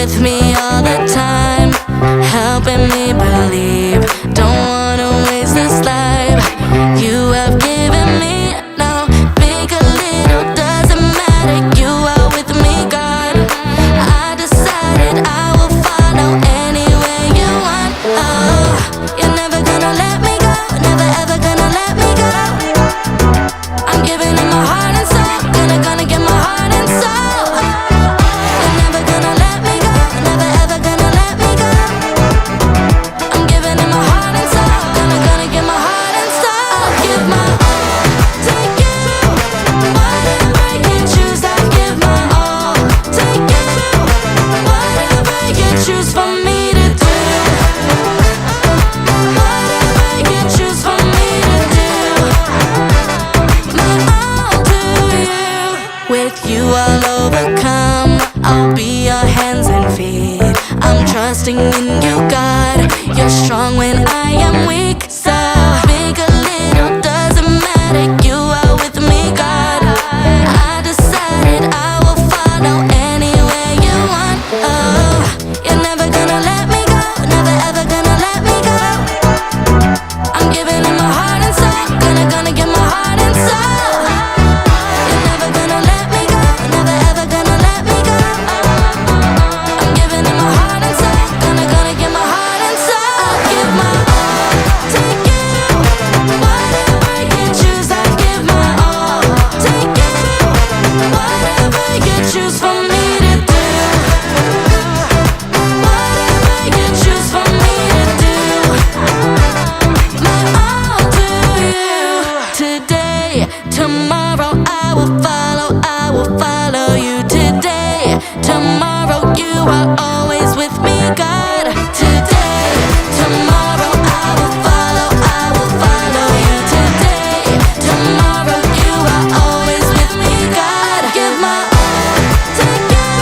with me all the time, helping me believe. Don't wanna waste this life you have given me. No, big or little, doesn't matter. You are with me, God. I decided I will follow anywhere you want. Oh, you're never gonna let me go, never ever gonna let me go. I'm giving it my heart and soul, gonna give my heart and soul. You're never gonna let me go, never ever gonna let me go. I'm giving it my heart and soul, gonna give my heart and soul. I'll give my all to you. Whatever you choose, I'll give my all to you. Whatever you choose for me to do. Whatever you choose for me to do. My all to you. With you I'll overcome, I'll be your hands and feet. I'm trusting in you, God. You're strong when I am weak. So big or little, doesn't matter. You are with me, God. I decided I will follow anywhere you want. Oh, you're never gonna let me go, never ever gonna let me go. I'm giving it my heart and soul, gonna give my heart and soul. You're never gonna let me go, never ever gonna let me go. I'm giving it my heart and soul, gonna give my heart and soul. I'll give my all to you. Whatever you choose, I'll give my all to you. Whatever you choose for me to do. Whatever you choose for me to do. My all to you. Today, tomorrow I will follow you. Today, tomorrow you are always with me, God. Today, tomorrow I will follow you. Today, tomorrow you are always with me, God. Give my all to you.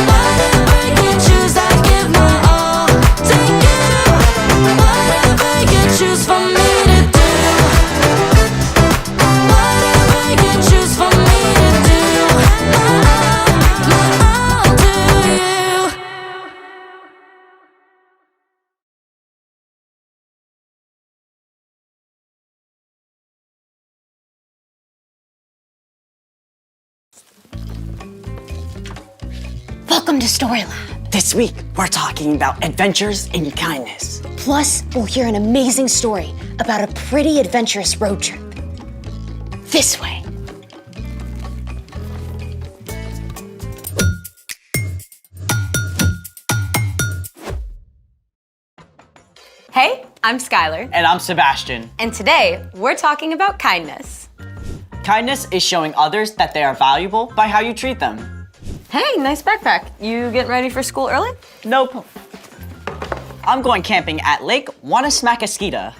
Whatever you choose, I give my all to you. Whatever you choose for me to do. Whatever you choose for me to do. My all to you. Welcome to Story Lab. This week, we're talking about adventures in kindness. Plus, we'll hear an amazing story about a pretty adventurous road trip. This way. Hey, I'm Skylar, And I'm Sebastian. and today we're talking about kindness. Kindness is showing others that they are valuable by how you treat them. Hey, nice backpack. You getting ready for school early? Nope. I'm going camping at Lake Wanasmacaskita.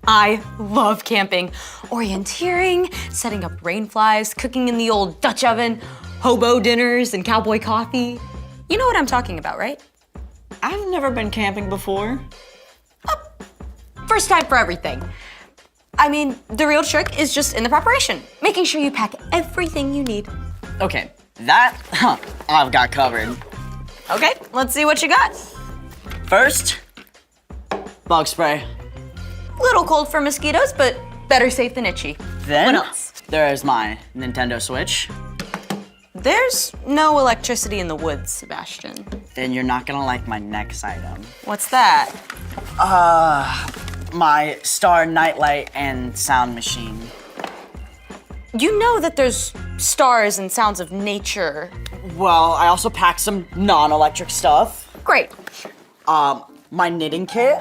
I love camping. Orienteering, setting up rain flies, cooking in the old Dutch oven, hobo dinners, and cowboy coffee. You know what I'm talking about, right? I've never been camping before. First time for everything. I mean, the real trick is just in the preparation, making sure you pack everything you need. Okay, that I've got covered. Okay, let's see what you got. First, bug spray. Little cold for mosquitoes, but better safe than itchy. Then, What else? there's my Nintendo Switch. There's no electricity in the woods, Sebastian. Then you're not gonna like my next item. What's that? My Star Nightlight and sound machine. You know that there's stars and sounds of nature. Well, I also packed some non-electric stuff. Great. My knitting kit,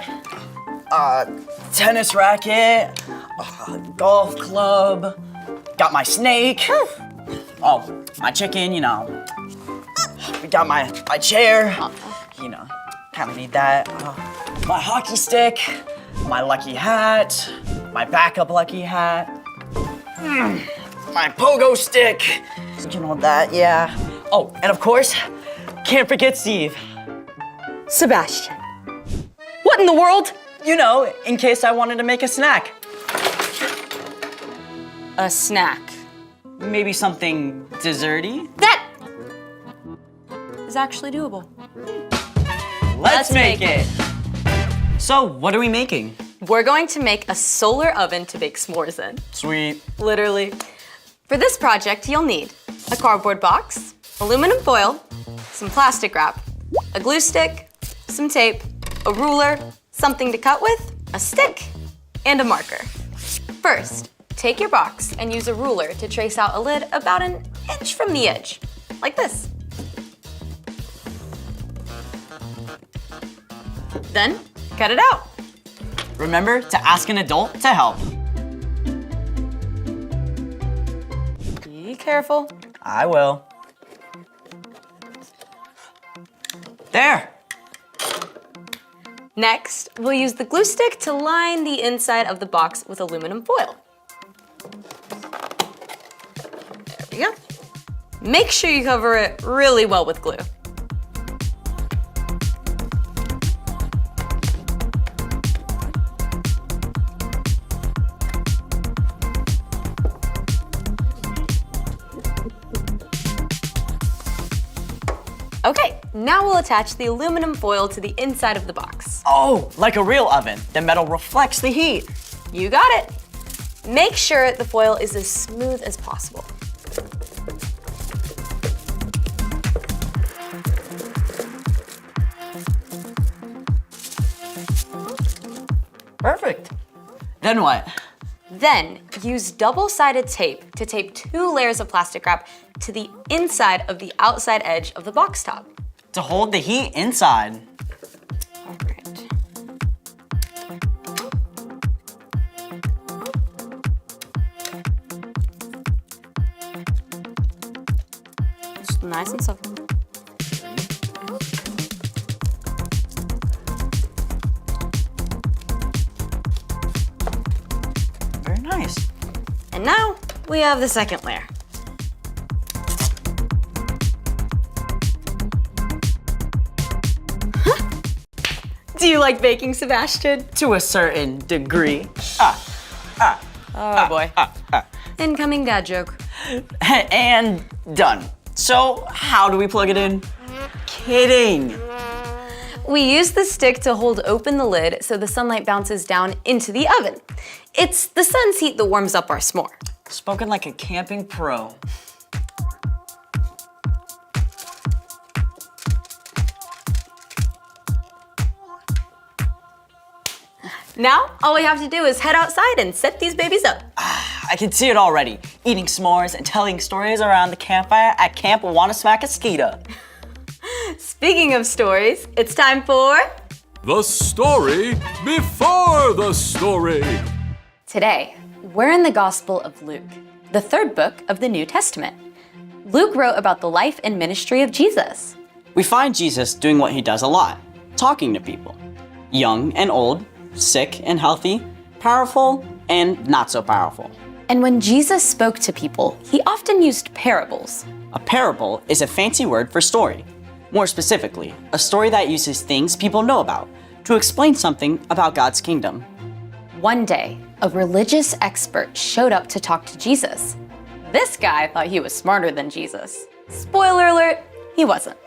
tennis racket, golf club, got my snake. Oh, my chicken, you know. We got my chair, you know, kind of need that. My hockey stick, my lucky hat, my backup lucky hat, my pogo stick, you know that, yeah. Oh, and of course, can't forget Steve. Sebastian. What in the world? You know, in case I wanted to make a snack. A snack. Maybe something desserty? That is actually doable. Let's make it! So, what are we making? We're going to make a solar oven to bake s'mores in. Sweet. Literally. For this project, you'll need a cardboard box, aluminum foil, some plastic wrap, a glue stick, some tape, a ruler, something to cut with, a stick, and a marker. First, take your box and use a ruler to trace out a lid about an inch from the edge, like this. Then, cut it out. Remember to ask an adult to help. Be careful. I will. There! Next, we'll use the glue stick to line the inside of the box with aluminum foil. There we go. Make sure you cover it really well with glue. Okay, now we'll attach the aluminum foil to the inside of the box. Oh, like a real oven. The metal reflects the heat. You got it. Make sure the foil is as smooth as possible. Perfect. Then what? Then use double-sided tape to tape 2 layers of plastic wrap to the inside of the outside edge of the box top. To hold the heat inside. All right. It's nice and soft. Very nice. And now we have the second layer. Do you like baking, Sebastian? To a certain degree. Oh boy. Incoming dad joke. And done. So, how do we plug it in? Kidding. We use the stick to hold open the lid so the sunlight bounces down into the oven. It's the sun's heat that warms up our s'more. Spoken like a camping pro. Now, all we have to do is head outside and set these babies up. I can see it already. Eating s'mores and telling stories around the campfire at Camp Wanna Smack a Skeeta. Speaking of stories, it's time for... The story before the story. Today, we're in the Gospel of Luke, the 3rd book of the New Testament. Luke wrote about the life and ministry of Jesus. We find Jesus doing what he does a lot, talking to people. Young and old, sick and healthy, powerful and not so powerful. And when Jesus spoke to people, he often used parables. A parable is a fancy word for story. More specifically, a story that uses things people know about to explain something about God's kingdom. One day, a religious expert showed up to talk to Jesus. This guy thought he was smarter than Jesus. Spoiler alert, he wasn't.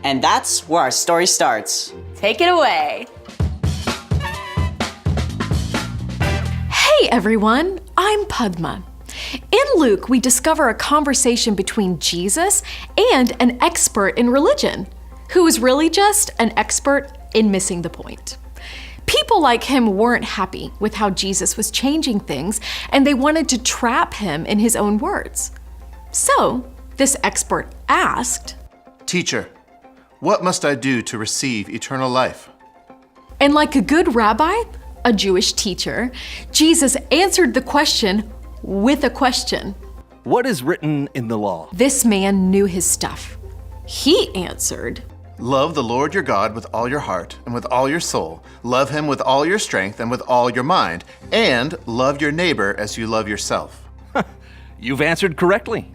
And that's where our story starts. Take it away. Hey everyone, I'm Padma. In Luke, we discover a conversation between Jesus and an expert in religion, who is really just an expert in missing the point. People like him weren't happy with how Jesus was changing things, and they wanted to trap him in his own words. So, this expert asked, "Teacher, what must I do to receive eternal life?" and like a good rabbi, a Jewish teacher, Jesus answered the question with a question. What is written in the law? This man knew his stuff. He answered, Love the Lord your God with all your heart and with all your soul. Love him with all your strength and with all your mind. And love your neighbor as you love yourself. You've answered correctly.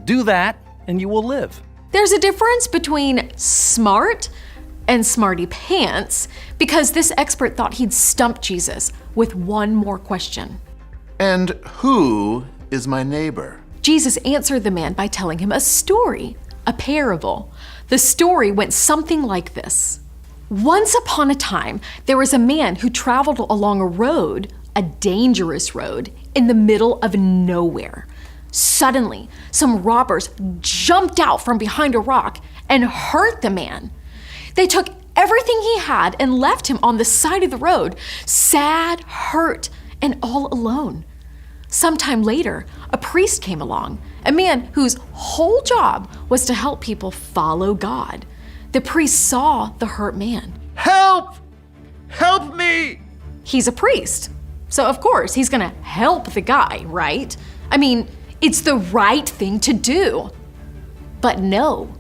Do that and you will live. There's a difference between smart and smarty pants because this expert thought he'd stump Jesus with one more question. And who is my neighbor? Jesus answered the man by telling him a story. a parable. The story went something like this. Once upon a time, there was a man who traveled along a road, a dangerous road, in the middle of nowhere. Suddenly, some robbers jumped out from behind a rock and hurt the man. They took everything he had and left him on the side of the road, sad, hurt, and all alone. Sometime later, a priest came along, a man whose whole job was to help people follow God. The priest saw the hurt man. Help! Help me! He's a priest, so of course he's gonna help the guy, right? I mean, it's the right thing to do. But no,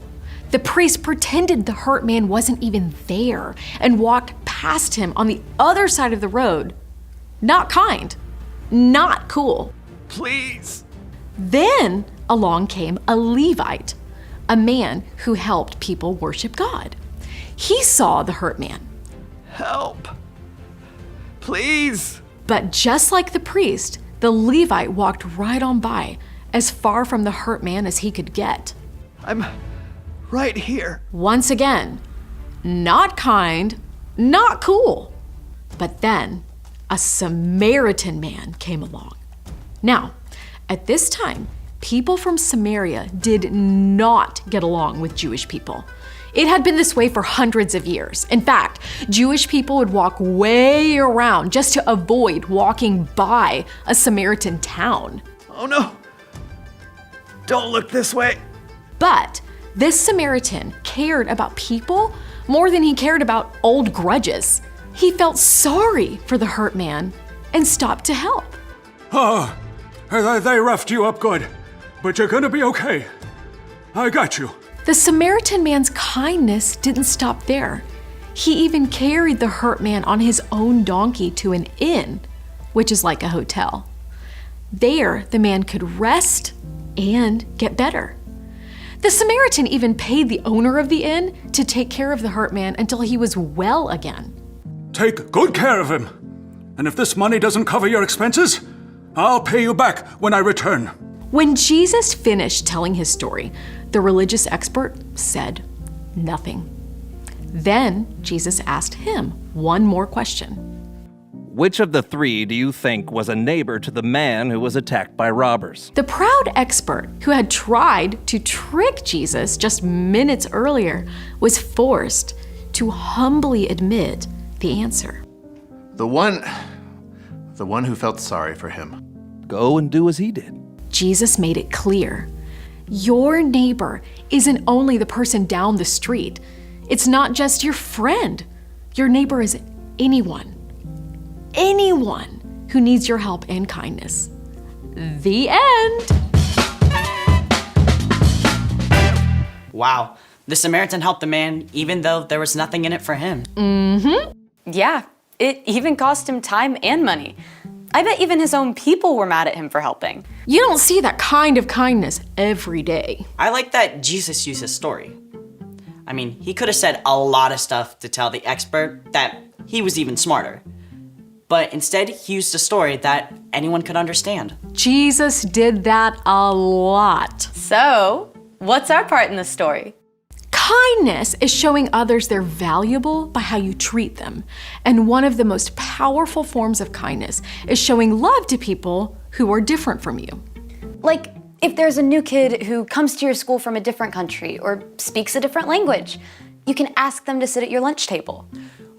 the priest pretended the hurt man wasn't even there and walked past him on the other side of the road. Not kind, not cool. Please. Then along came a Levite, a man who helped people worship God. He saw the hurt man. Help. Please. But just like the priest, the Levite walked right on by, as far from the hurt man as he could get. I'm right here. Once again, not kind, not cool. But then a Samaritan man came along. Now, at this time, people from Samaria did not get along with Jewish people. It had been this way for hundreds of years. In fact, Jewish people would walk way around just to avoid walking by a Samaritan town. Oh no. Don't look this way. But this Samaritan cared about people more than he cared about old grudges. He felt sorry for the hurt man and stopped to help. Oh, they roughed you up good, but you're gonna be okay. I got you. The Samaritan man's kindness didn't stop there. He even carried the hurt man on his own donkey to an inn, which is like a hotel. There, the man could rest and get better. The Samaritan even paid the owner of the inn to take care of the hurt man until he was well again. Take good care of him. And if this money doesn't cover your expenses, I'll pay you back when I return. When Jesus finished telling his story, the religious expert said nothing. Then Jesus asked him one more question. Which of the three do you think was a neighbor to the man who was attacked by robbers? The proud expert who had tried to trick Jesus just minutes earlier was forced to humbly admit the answer. The one who felt sorry for him. Go and do as he did. Jesus made it clear. Your neighbor isn't only the person down the street. It's not just your friend. Your neighbor is anyone who needs your help and kindness. The end. Wow, the Samaritan helped the man even though there was nothing in it for him. Yeah, it even cost him time and money. I bet even his own people were mad at him for helping. You don't see that kind of kindness every day. I like that Jesus used his story. I mean, he could have said a lot of stuff to tell the expert that he was even smarter. But instead, he used a story that anyone could understand. Jesus did that a lot. So, what's our part in the story? Kindness is showing others they're valuable by how you treat them. And one of the most powerful forms of kindness is showing love to people who are different from you. Like, if there's a new kid who comes to your school from a different country or speaks a different language, you can ask them to sit at your lunch table.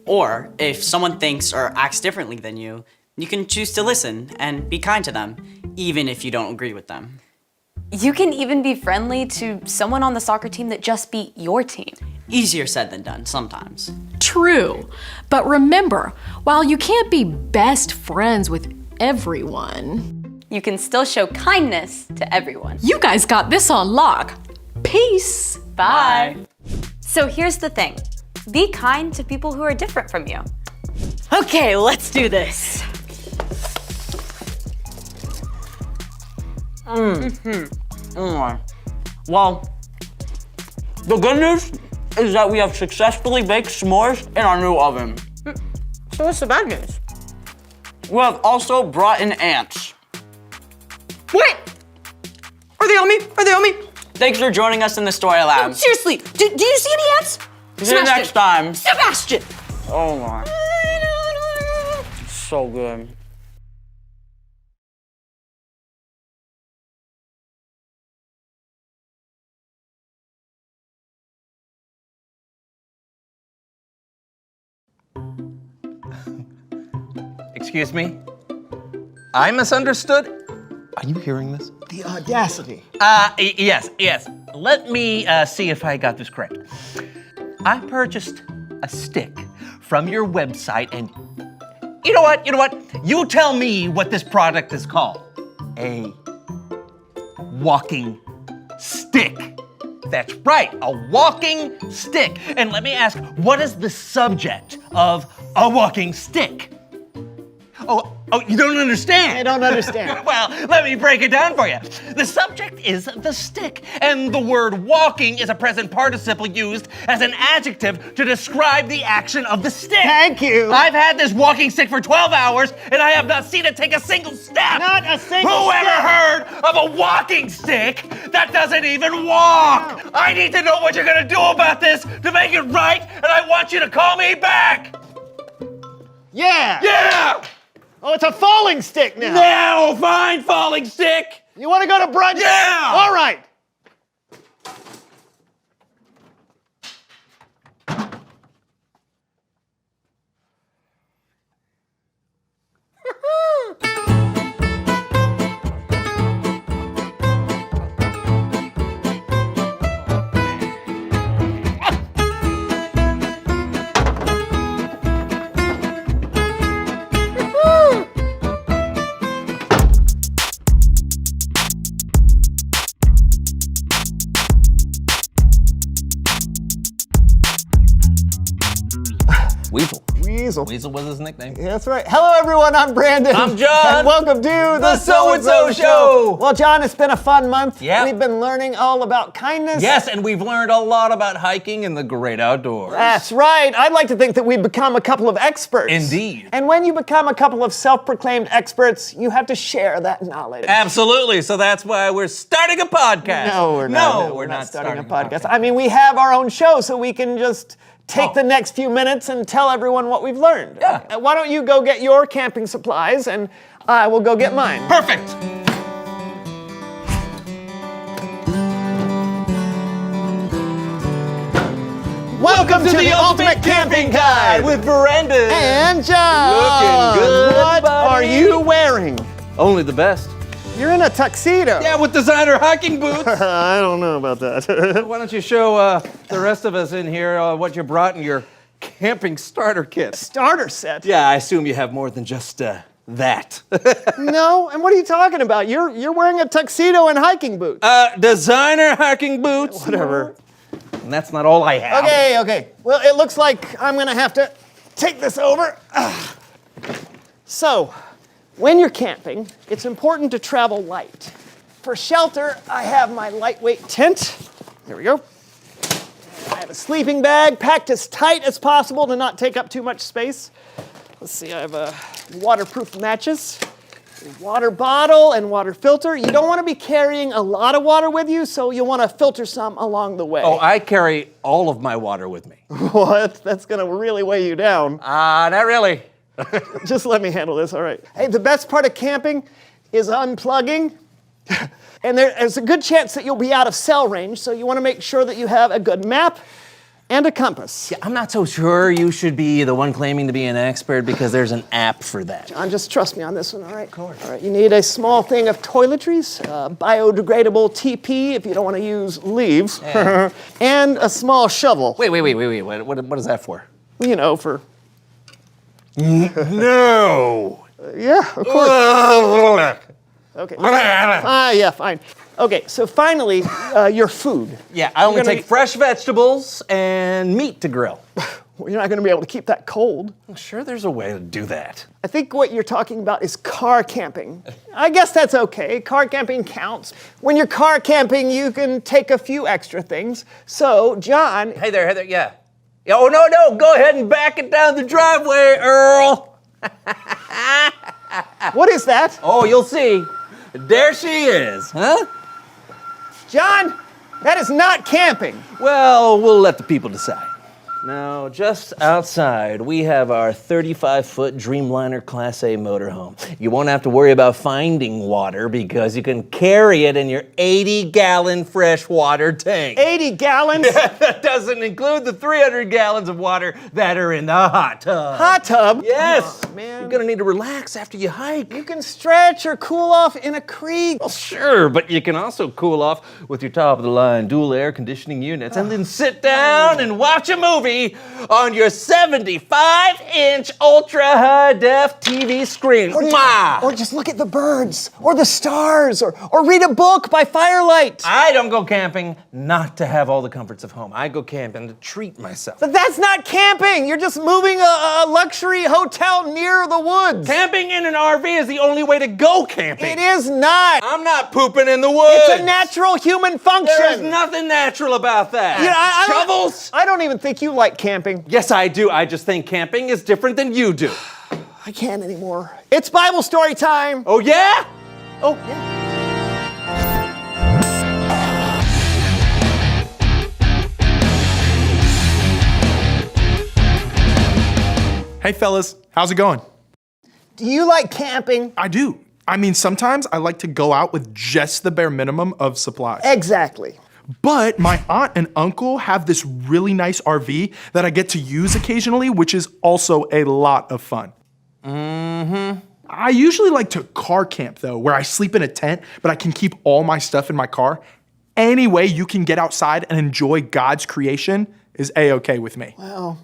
Or if someone thinks or acts differently than you, you can choose to listen and be kind to them, even if you don't agree with them. You can even be friendly to someone on the soccer team that just beat your team. Easier said than done sometimes. True. But remember, while you can't be best friends with everyone, You can still show kindness to everyone. you guys got this on lock. Peace. Bye. So here's the thing. Be kind to people who are different from you. Okay, let's do this. Well, the good news is that we have successfully baked s'mores in our new oven. So what's the bad news? We have also brought in ants. Wait! Are they on me? Are they on me? Thanks for joining us in the story lab. Seriously, do you see any ants? See you next time. Sebastian! Oh my. So good. Excuse me? I misunderstood? Are you hearing this? The audacity. Yes. Let me see if I got this correct. I purchased a stick from your website, and you know what? You tell me what this product is called. A walking stick. That's right, a walking stick. And let me ask, what is the subject of a walking stick? Oh, you don't understand? I don't understand. Well, let me break it down for you. The subject is the stick, and the word walking is a present participle used as an adjective to describe the action of the stick. Thank you. I've had this walking stick for 12 hours, and I have not seen it take a single step. Not a single Whoever step. heard of a walking stick that doesn't even walk? No. I need to know what you're gonna do about this to make it right, and I want you to call me back. Yeah. Yeah! Oh, it's a falling stick now. Now, fine, falling stick. You want to go to brunch? Yeah. All right. Weasel. Weasel. Weasel was his nickname. Yeah, that's right. Hello, everyone. I'm Brandon. I'm John. And welcome to The So-and-So Show. Well, John, it's been a fun month. Yeah. We've been learning all about kindness. Yes, and we've learned a lot about hiking in the great outdoors. That's right. I'd like to think that we've become a couple of experts. Indeed. And when you become a couple of self-proclaimed experts, you have to share that knowledge. Absolutely. So that's why we're starting a podcast. No, we're not. No, we're not starting a podcast. I mean, we have our own show, so we can just take the next few minutes and tell everyone what we've learned. Yeah. Why don't you go get your camping supplies, and I will go get mine. Perfect. Welcome to the Ultimate Camping Guide with Brandon. and John. Looking good, What buddy. are you wearing? Only the best. You're in a tuxedo. Yeah, with designer hiking boots. I don't know about that. Why don't you show the rest of us in here what you brought in your camping starter kit? Starter set. Yeah, I assume you have more than just that. No, and what are you talking about? You're wearing a tuxedo and hiking boots. Designer hiking boots. Whatever. And that's not all I have. Okay. Well, it looks like I'm gonna have to take this over. So, when you're camping, it's important to travel light. For shelter, I have my lightweight tent. There we go. I have a sleeping bag packed as tight as possible to not take up too much space. Let's see, I have waterproof matches, a water bottle, and water filter. You don't want to be carrying a lot of water with you, so you'll want to filter some along the way. Oh, I carry all of my water with me. What? That's gonna really weigh you down. Not really. Just let me handle this, all right. Hey, the best part of camping is unplugging. And there's a good chance that you'll be out of cell range, so you want to make sure that you have a good map and a compass. I'm not so sure you should be the one claiming to be an expert because there's an app for that. John, just trust me on this one, all right? Of course. All right, you need a small thing of toiletries, biodegradable TP if you don't want to use leaves, and a small shovel. Wait. What is that for? You know, for... No. Yeah, of course. Okay. Yeah, fine. Okay, so finally, your food. Yeah, I only You're gonna take fresh vegetables and meat to grill. Well, you're not going to be able to keep that cold. I'm sure there's a way to do that. I think what you're talking about is car camping. I guess that's okay. Car camping counts. When you're car camping, you can take a few extra things. So, John... Hey there, yeah. Oh, no, go ahead and back it down the driveway, Earl. What is that? Oh, you'll see. There she is, huh? John, That is not camping. Well, we'll let the people decide. Now, just outside, we have our 35-foot Dreamliner Class A motorhome. You won't have to worry about finding water because you can carry it in your 80-gallon freshwater tank. 80 gallons? That doesn't include the 300 gallons of water that are in the hot tub. Hot tub? Yes. Oh, man. You're gonna need to relax after you hike. You can stretch or cool off in a creek. Well, sure, but you can also cool off with your top-of-the-line dual air conditioning units and then sit down and watch a movie on your 75-inch ultra-high-def TV screen. Or just look at the birds, or the stars, or read a book by firelight. I don't go camping not to have all the comforts of home. I go camping to treat myself. But that's not camping. You're just moving a luxury hotel near the woods. Camping in an RV is the only way to go camping. It is not. I'm not pooping in the woods. It's a natural human function. There is nothing natural about that. You know, Shovels? I don't even think you like camping. Yes, I do. I just think camping is different than you do. I can't anymore. It's Bible story time. Oh, yeah? Oh, yeah. Hey fellas, how's it going? Do you like camping? I do. I mean, sometimes I like to go out with just the bare minimum of supplies. Exactly. But my aunt and uncle have this really nice RV that I get to use occasionally, which is also a lot of fun. I usually like to car camp though, where I sleep in a tent, but I can keep all my stuff in my car. Any way you can get outside and enjoy God's creation is A-okay with me. Well,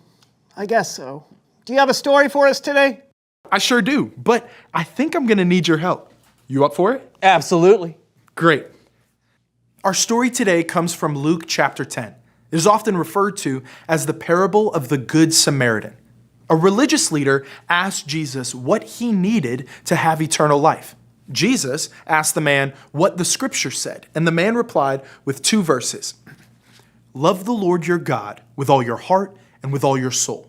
I guess so. Do you have a story for us today? I sure do, but I think I'm gonna need your help. You up for it? Absolutely. Great. Our story today comes from Luke chapter 10. It is often referred to as the parable of the Good Samaritan. A religious leader asked Jesus what he needed to have eternal life. Jesus asked the man what the scripture said, and the man replied with 2 verses. Love the Lord your God with all your heart and with all your soul.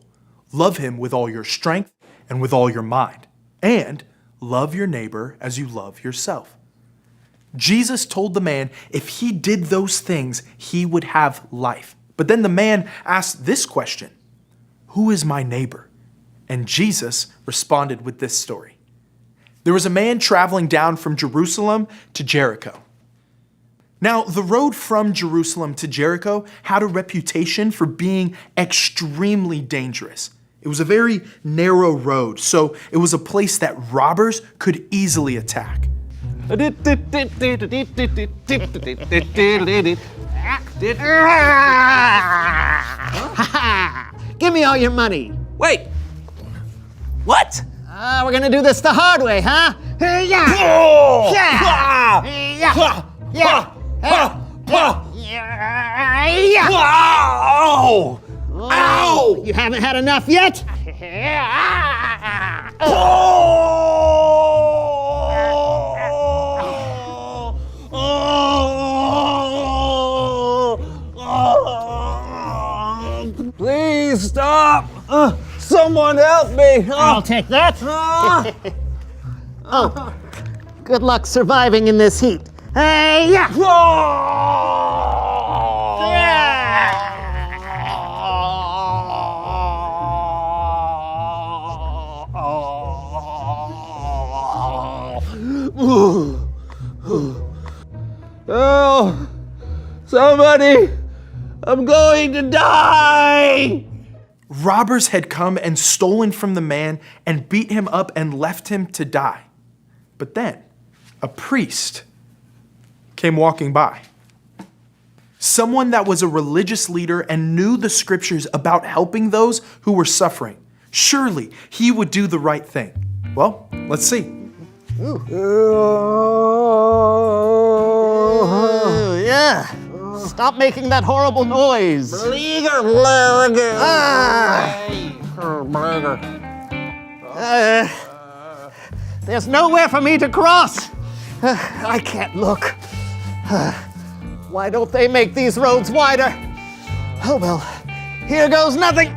Love him with all your strength and with all your mind. And love your neighbor as you love yourself. Jesus told the man if he did those things, he would have life. But then the man asked this question, who is my neighbor? And Jesus responded with this story. There was a man traveling down from Jerusalem to Jericho. Now, the road from Jerusalem to Jericho had a reputation for being extremely dangerous. It was a very narrow road, so it was a place that robbers could easily attack. Give me all your money. Wait. What? We're gonna do this the hard way, huh? Ow! Ow! You haven't had enough yet? Please stop! Someone help me! I'll take that. Oh, good luck surviving in this heat. Hey, yeah. Oh, somebody! I'm going to die! Robbers had come and stolen from the man and beat him up and left him to die. But then a priest came walking by. Someone that was a religious leader and knew the scriptures about helping those who were suffering. Surely he would do the right thing. Well, let's see. Yeah. Stop making that horrible noise. There's nowhere for me to cross. I can't look. Why don't they make these roads wider? Oh well, here goes nothing.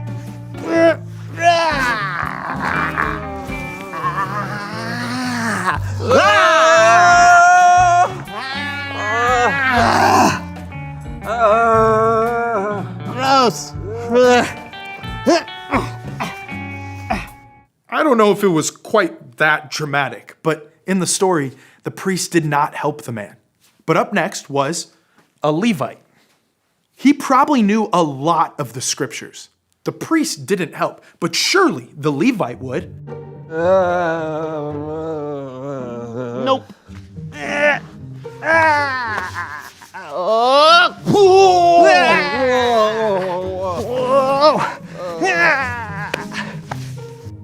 know if it was quite that dramatic, but in the story, the priest did not help the man. But up next was a Levite. He probably knew a lot of the scriptures. The priest didn't help, but surely the Levite would. Nope.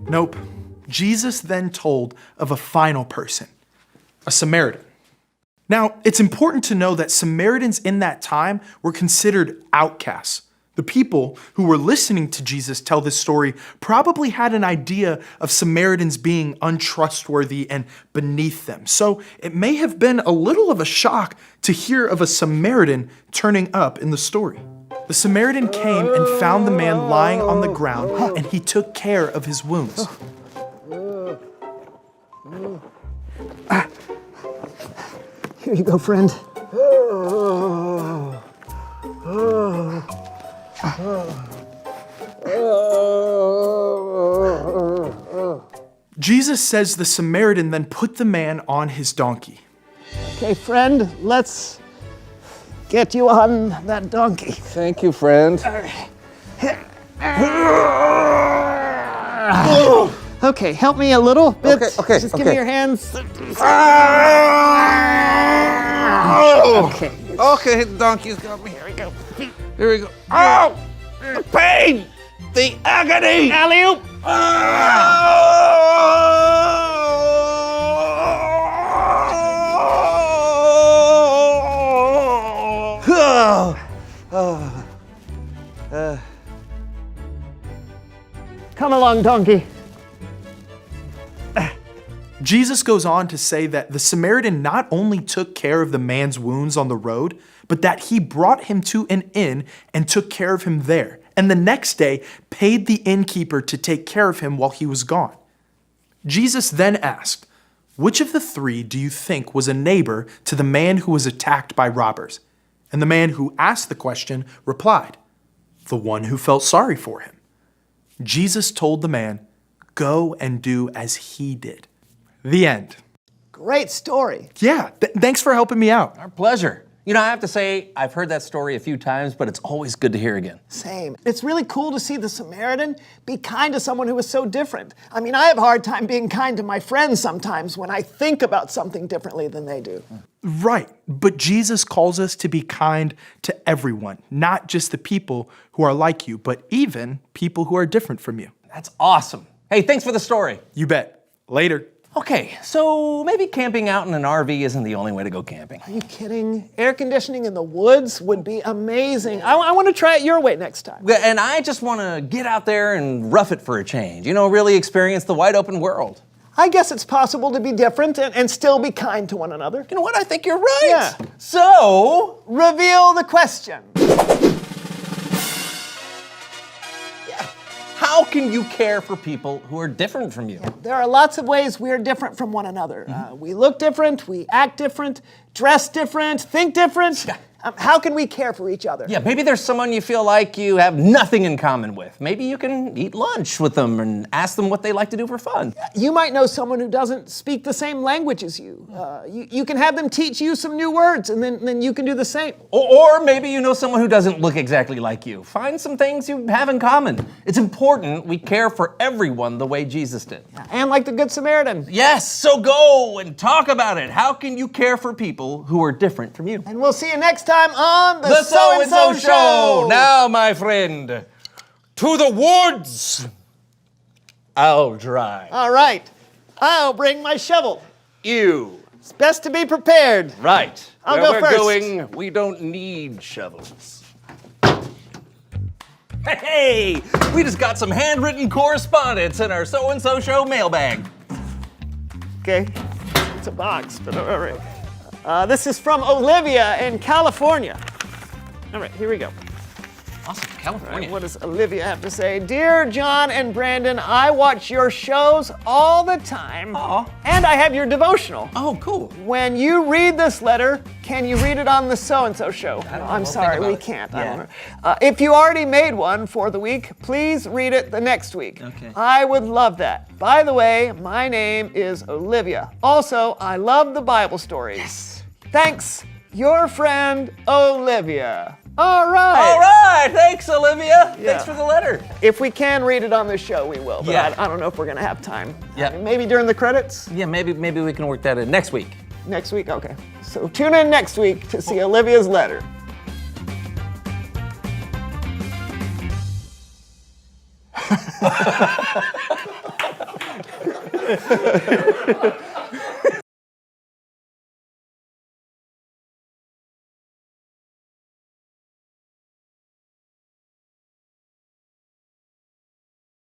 Nope. Jesus then told of a final person, a Samaritan. Now, it's important to know that Samaritans in that time were considered outcasts. The people who were listening to Jesus tell this story probably had an idea of Samaritans being untrustworthy and beneath them. So it may have been a little of a shock to hear of a Samaritan turning up in the story. The Samaritan came and found the man lying on the ground, and he took care of his wounds. Here you go, friend. Jesus says the Samaritan then put the man on his donkey. Okay, friend, let's get you on that donkey. Thank you, friend. Okay, help me a little bit. Okay, Just give me your hands. Okay. Okay, the donkey's got me. Here we go. Here we go. Oh! The pain! The agony! Alley-oop! Come along, donkey. Jesus goes on to say that the Samaritan not only took care of the man's wounds on the road, but that he brought him to an inn and took care of him there, and the next day paid the innkeeper to take care of him while he was gone. Jesus then asked, "Which of the three do you think was a neighbor to the man who was attacked by robbers?" And the man who asked the question replied, "The one who felt sorry for him." Jesus told the man, "Go and do as he did." The end. Great story. Yeah, thanks for helping me out. Our pleasure. You know, I have to say, I've heard that story a few times, but it's always good to hear again. Same. It's really cool to see the Samaritan be kind to someone who is so different. I mean, I have a hard time being kind to my friends sometimes when I think about something differently than they do. Right, but Jesus calls us to be kind to everyone, not just the people who are like you, but even people who are different from you. That's awesome. Hey, thanks for the story. You bet. Later. Okay, so maybe camping out in an RV isn't the only way to go camping. Are you kidding? Air conditioning in the woods would be amazing. I want to try it your way next time. And I just want to get out there and rough it for a change. You know, really experience the wide open world. I guess it's possible to be different and still be kind to one another. You know what? I think you're right. Yeah. So, reveal the question. How can you care for people who are different from you? Yeah, there are lots of ways we are different from one another. We look different, we act different, dress different, think different. How can we care for each other? Yeah, maybe there's someone you feel like you have nothing in common with. Maybe you can eat lunch with them and ask them what they like to do for fun. You might know someone who doesn't speak the same language as you. You can have them teach you some new words, and then you can do the same. Or maybe you know someone who doesn't look exactly like you. Find some things you have in common. It's important we care for everyone the way Jesus did. And like the Good Samaritan. Yes, so go and talk about it. How can you care for people who are different from you? And we'll see you next time on The So-and-so Show. Now, my friend, to the woods. I'll drive. All right. I'll bring my shovel. You. It's best to be prepared. Right. I'll Where go we're first. going, we don't need shovels. Hey, we just got some handwritten correspondence in our So-and-so Show mailbag. Okay. It's a box, but all right. This is from Olivia in California. All right, here we go. Awesome, California. What does Olivia have to say? Dear John and Brandon, I watch your shows all the time. Aw. And I have your devotional. Oh, cool. When you read this letter, can you read it on the so-and-so show? I don't know. I'm We'll sorry, think we about it. can't. Yeah. I don't know. If you already made one for the week, please read it the next week. Okay. I would love that. By the way, my name is Olivia. Also, I love the Bible stories. Yes. Thanks, your friend, Olivia. All right. All right, thanks, Olivia. Yeah. Thanks for the letter. If we can read it on the show, we will. But Yeah. I don't know if we're going to have time. Yeah. I mean, maybe during the credits? Yeah, maybe we can work that in next week. Next week? Okay. So tune in next week to see Olivia's letter.